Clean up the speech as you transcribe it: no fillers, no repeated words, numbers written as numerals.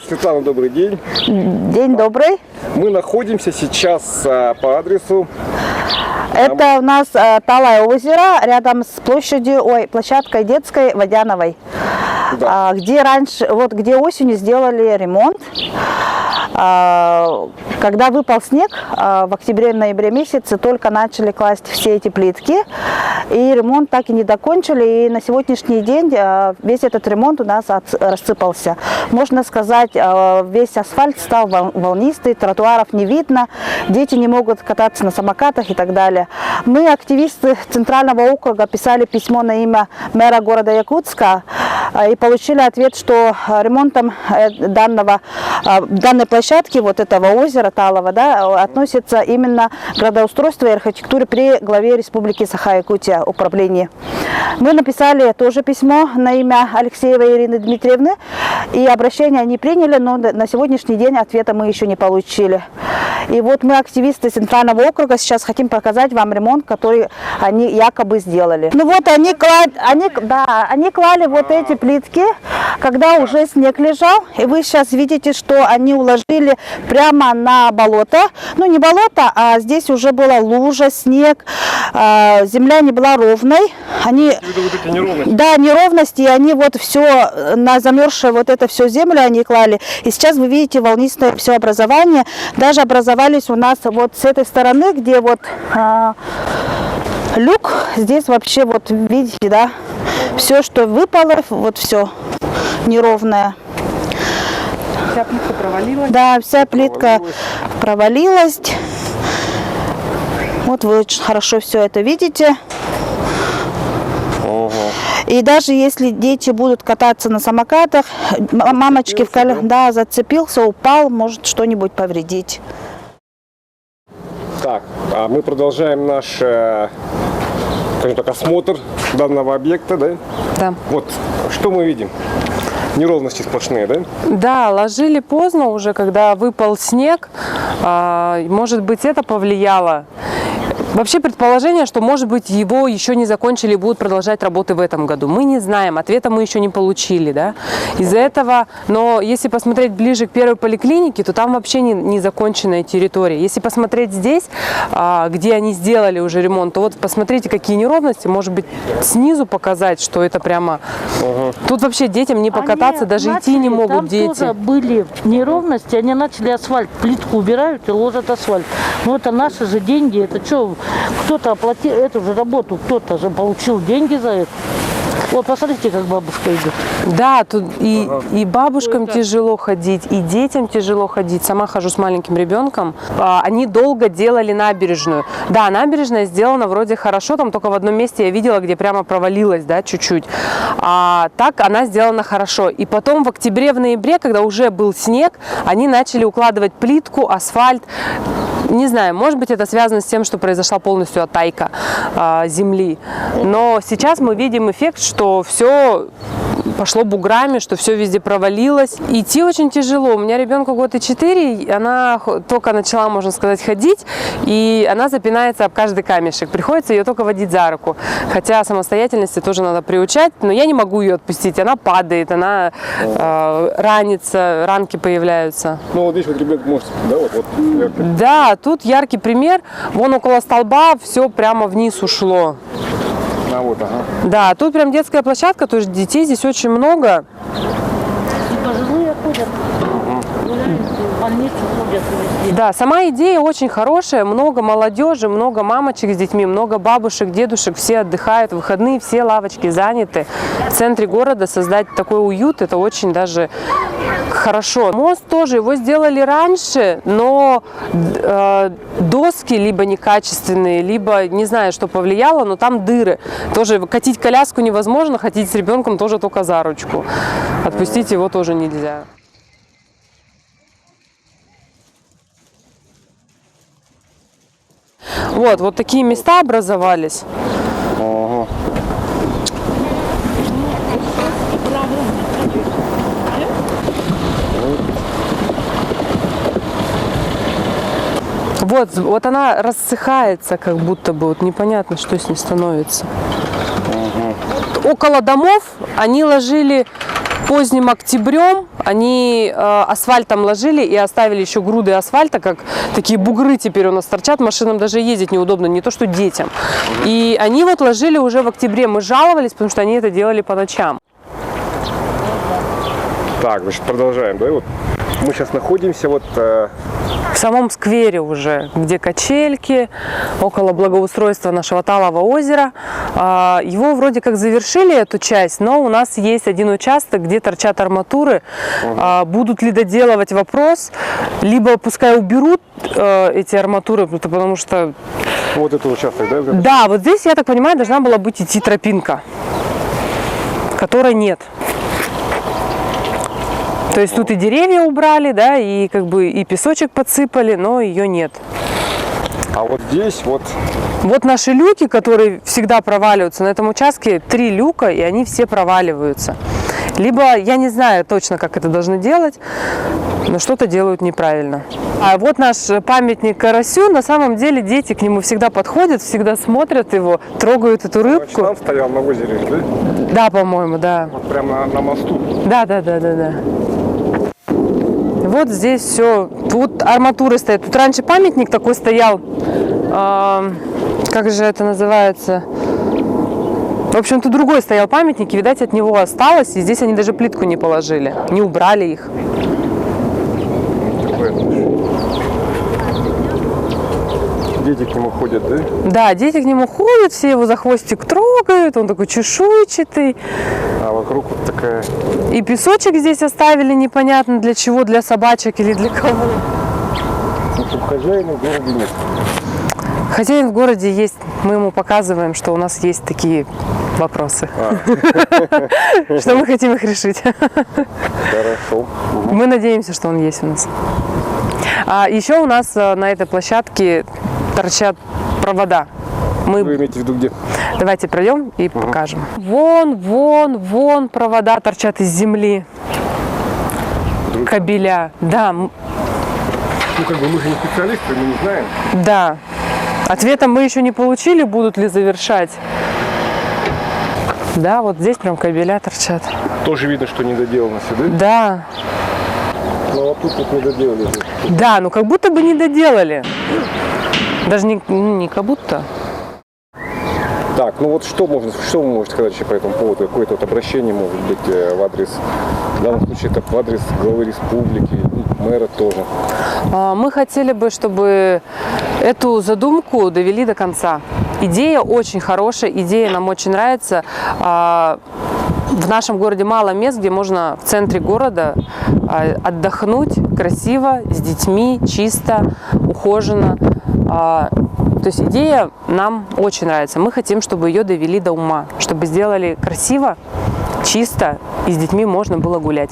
Светлана, добрый день. День добрый. Мы находимся сейчас по адресу. Это у нас Талое озеро рядом с площадкой детской Водяновой, Да. где раньше, вот где осенью сделали ремонт. Когда выпал снег, в октябре-ноябре месяце только начали класть все эти плитки, и ремонт так и не докончили, и на сегодняшний день весь этот ремонт у нас рассыпался. Можно сказать, весь асфальт стал волнистый, тротуаров не видно, дети не могут кататься на самокатах и так далее. Мы, активисты Центрального округа, писали письмо на имя мэра города Якутска и получили ответ, что ремонтом данной площадки, вот этого озера Талого, да, относится именно градоустройство и архитектура при главе Республики Саха-Якутия управлении. Мы написали тоже письмо на имя Алексеевой Ирины Дмитриевны, и обращение они приняли, но на сегодняшний день ответа мы еще не получили. И вот мы, активисты Центрального округа, сейчас хотим показать вам ремонт, который они якобы сделали. Ну вот они клали вот эти плитки, когда уже снег лежал, и вы сейчас видите, что они уложили прямо на болото. Ну не болото, а здесь уже была лужа, снег, земля не была ровной. Они, да, неровности, и они вот все на замерзшее вот это все землю они клали. И сейчас вы видите волнистое все образование. Даже образовались у нас вот с этой стороны, где вот люк, здесь вообще вот видите, да, все, что выпало, вот все неровное. Вся плитка провалилась? Да, вся плитка провалилась. Вот вы очень хорошо все это видите. И даже если дети будут кататься на самокатах, мамочки зацепился, упал, может что-нибудь повредить. Так, мы продолжаем наш, скажем так, осмотр данного объекта, да? Да. Вот, что мы видим? Неровности сплошные, да? Да, ложили поздно уже, когда выпал снег. Может быть, это повлияло. Вообще предположение, что, может быть, его еще не закончили и будут продолжать работы в этом году. Мы не знаем, ответа мы еще не получили, да, из-за этого. Но если посмотреть ближе к первой поликлинике, то там вообще не законченная территория. Если посмотреть здесь, где они сделали уже ремонт, то вот посмотрите, какие неровности. Может быть, снизу показать, что это прямо... Тут вообще детям не покататься, даже идти не могут там дети. Тоже были неровности, они начали асфальт, плитку убирают и ложат асфальт. Но это наши же деньги, это что... Кто-то оплатил эту же работу, кто-то же получил деньги за это. Вот посмотрите, как бабушка идет. Да, тут и бабушкам тяжело ходить, и детям тяжело ходить. Сама хожу с маленьким ребенком. Они долго делали набережную. Да, набережная сделана вроде хорошо, там только в одном месте я видела, где прямо провалилась, да, чуть-чуть. А так она сделана хорошо. И потом в октябре, в ноябре, когда уже был снег, они начали укладывать плитку, асфальт. Не знаю, может быть, это связано с тем, что произошла полностью оттайка земли. Но сейчас мы видим эффект, что все пошло буграми, что все везде провалилось. Идти очень тяжело. У меня ребенку 1 и 4, она только начала, можно сказать, ходить, и она запинается об каждый камешек. Приходится ее только водить за руку. Хотя самостоятельности тоже надо приучать, но я не могу ее отпустить. Она падает, она ранится, ранки появляются. Ну вот здесь вот ребенок может, да, вот. Да, тут яркий пример. Вон около столба все прямо вниз ушло. Да, тут прям детская площадка, то есть детей здесь очень много. И пожилые ходят, в больницу ходят. Да, сама идея очень хорошая, много молодежи, много мамочек с детьми, много бабушек, дедушек, все отдыхают, в выходные все лавочки заняты. В центре города создать такой уют, это очень даже хорошо. Мост тоже, его сделали раньше, но доски либо некачественные, либо не знаю, что повлияло, но там дыры. Тоже катить коляску невозможно, ходить с ребенком тоже только за ручку. Отпустить его тоже нельзя. Вот такие места образовались. Вот она рассыхается, как будто бы, вот непонятно, что с ней становится. Около домов они ложили поздним октябрем они асфальтом ложили и оставили еще груды асфальта, как такие бугры теперь у нас торчат, машинам даже ездить неудобно, не то что детям. И они вот ложили уже в октябре, мы жаловались, потому что они это делали по ночам. Так, значит, продолжаем, да? Вот мы сейчас находимся вот... В самом сквере уже, где качельки, около благоустройства нашего Талого озера. Его вроде как завершили, эту часть, но у нас есть один участок, где торчат арматуры. Будут ли доделывать, вопрос, либо пускай уберут эти арматуры, потому что... Вот этот участок, да? Да, вот здесь, я так понимаю, должна была быть идти тропинка, которой нет. То есть тут и деревья убрали, да, и как бы и песочек подсыпали, но ее нет. А вот здесь вот... Вот наши люки, которые всегда проваливаются. На этом участке 3 люка, и они все проваливаются. Либо, я не знаю точно, как это должны делать, но что-то делают неправильно. А вот наш памятник карасю, на самом деле дети к нему всегда подходят, всегда смотрят его, трогают эту рыбку. Там стоял на озере, да? Да, по-моему, да. Вот прямо на мосту. Да. Вот здесь все, тут арматуры стоят. Тут раньше памятник такой стоял, как же это называется? В общем, тут другой стоял памятник, и, видать, от него осталось. И здесь они даже плитку не положили, не убрали их. Дети к нему ходят, да? Да, дети к нему ходят, все его за хвостик трогают, он такой чешуйчатый. А вокруг вот такая... И песочек здесь оставили непонятно для чего, для собачек или для кого. Ну, чтобы хозяина в городе нет. Хозяин в городе есть, мы ему показываем, что у нас есть такие вопросы. Что мы хотим их решить. Хорошо. Мы надеемся, что он есть у нас. А еще у нас на этой площадке торчат провода. Вы имеете в виду где? Давайте пройдем и покажем. Вон провода торчат из земли. Кабеля. Да. Ну, как бы мы же не специалисты, мы не знаем. Да. Ответа мы еще не получили, будут ли завершать. Да, вот здесь прям кабеля торчат. Тоже видно, что не доделано сюда. Да. Ну, вот тут вот не доделали. Да, ну как будто бы не доделали. Даже не как будто. Так, ну вот что вы можете сказать еще по этому поводу? Какое-то вот обращение может быть в адрес, в данном случае это в адрес главы республики, мэра тоже. Мы хотели бы, чтобы эту задумку довели до конца. Идея очень хорошая, идея нам очень нравится. В нашем городе мало мест, где можно в центре города отдохнуть красиво, с детьми, чисто, ухоженно. То есть идея нам очень нравится. Мы хотим, чтобы ее довели до ума, чтобы сделали красиво, чисто, и с детьми можно было гулять.